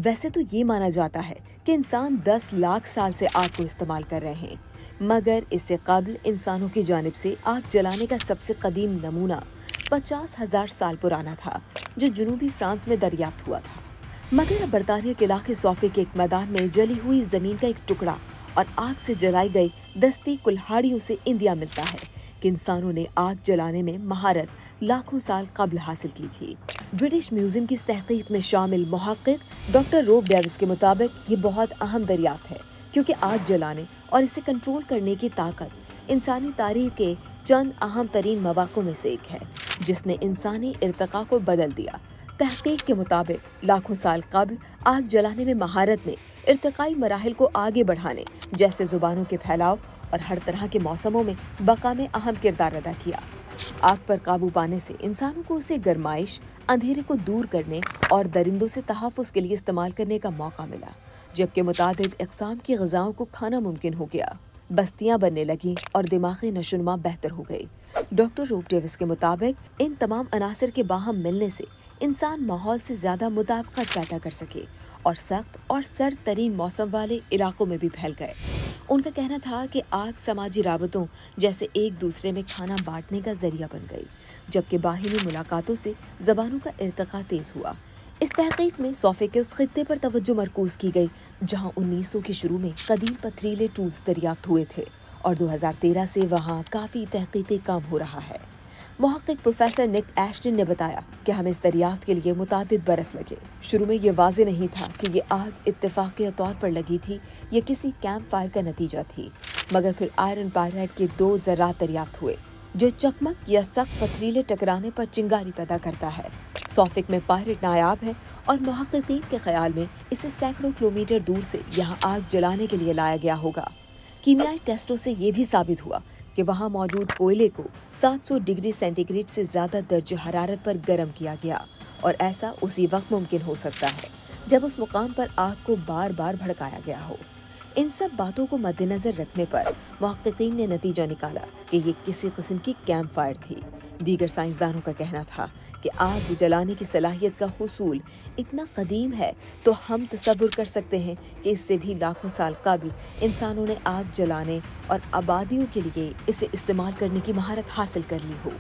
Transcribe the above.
वैसे तो ये माना जाता है कि इंसान 10 लाख साल से आग को इस्तेमाल कर रहे हैं, मगर इससे कबल इंसानों की जानिब से आग जलाने का सबसे कदीम नमूना 50,000 साल पुराना था, जो जनूबी फ्रांस में दरियाफ्त हुआ था। मगर बरतानिया के इलाके सॉफे के एक मैदान में जली हुई जमीन का एक टुकड़ा और आग से जलाई गई दस्ती कुल्हाड़ियों से इंदिया मिलता है कि इंसानों ने आग जलाने में महारत लाखों साल कबल हासिल की थी। ब्रिटिश म्यूजियम की इस तहकीक में शामिल मुहक्किक डॉक्टर रोब डेविस के मुताबिक ये बहुत अहम दरियाफ्त है, क्योंकि आग जलाने और इसे कंट्रोल करने की ताकत इंसानी तारीख के चंद अहम तरीन मवाक़ों में से एक है, जिसने इंसानी इर्तिका को बदल दिया। तहकीक के मुताबिक लाखों साल कबल आग जलाने में महारत ने इर्तिकाई मराहिल को आगे बढ़ाने, जैसे जुबानों के फैलाव और हर तरह के मौसमों में बका में अहम किरदार अदा किया। आग पर काबू पाने से इंसानों को उसे गरमाइश, अंधेरे को दूर करने और दरिंदों से तहफ़्फ़ुज़ के लिए इस्तेमाल करने का मौका मिला, जबकि मुतादिद अक़साम की ग़िज़ाओं को खाना मुमकिन हो गया। बस्तियां बनने लगीं और दिमागी नशोनुमा बेहतर हो गई। डॉक्टर रोब डेविस के मुताबिक इन तमाम अनासर के बाहम मिलने से इंसान माहौल से ज़्यादा मुताबिकत पैदा कर सके और सख्त और सर्द तरीन मौसम वाले इलाकों में भी फैल गए। उनका कहना था कि आग समाजी राबतों जैसे एक दूसरे में खाना बांटने का जरिया बन गई, जबकि बाहिनी मुलाकातों से ज़बानों का इर्तिका तेज़ हुआ। इस तहकीक में सौफे के उस खित्ते पर तवज्जो मरकूज़ की गई जहाँ 1900 के शुरू में कदीम पथरीले टूल्स दरियाफ्त हुए थे और 2013 से वहाँ काफ़ी तहकीकी काम हो रहा है। मुहक्किक प्रोफेसर निक एश्टन ने बताया कि हमें इस दरियाफ्त के लिए मुतादिद बरस लगे। शुरू में ये वाज़ेह नहीं था कि ये आग इत्तेफाक़ी तौर पर लगी थी या किसी कैंप फायर का नतीजा थी, मगर फिर आयरन पायराइट के 2 ज़रात दरियाफ्त हुए, जो चकमक या सख्त पथरीले टकराने पर चिंगारी पैदा करता है। सॉफिक में पायरेट नायाब है और मुहक्किकीन के ख्याल में इसे सैकड़ों किलोमीटर दूर से यहाँ आग जलाने के लिए लाया गया होगा। कीमियाई टेस्टों से ये भी साबित हुआ कि वहाँ मौजूद कोयले को 700 डिग्री सेंटीग्रेड से ज़्यादा दर्जे हरारत पर गर्म किया गया, और ऐसा उसी वक्त मुमकिन हो सकता है जब उस मुकाम पर आग को बार बार भड़काया गया हो। इन सब बातों को मद्देनज़र रखने पर मुहक्किकीन ने नतीजा निकाला कि ये किसी किस्म की कैंप फायर थी। दीगर साइंसदानों का कहना था कि आग जलाने की सलाहियत का हुसूल इतना कदीम है तो हम तसव्वुर कर सकते हैं कि इससे भी लाखों साल कबल इंसानों ने आग जलाने और आबादियों के लिए इसे इस्तेमाल करने की महारत हासिल कर ली हो।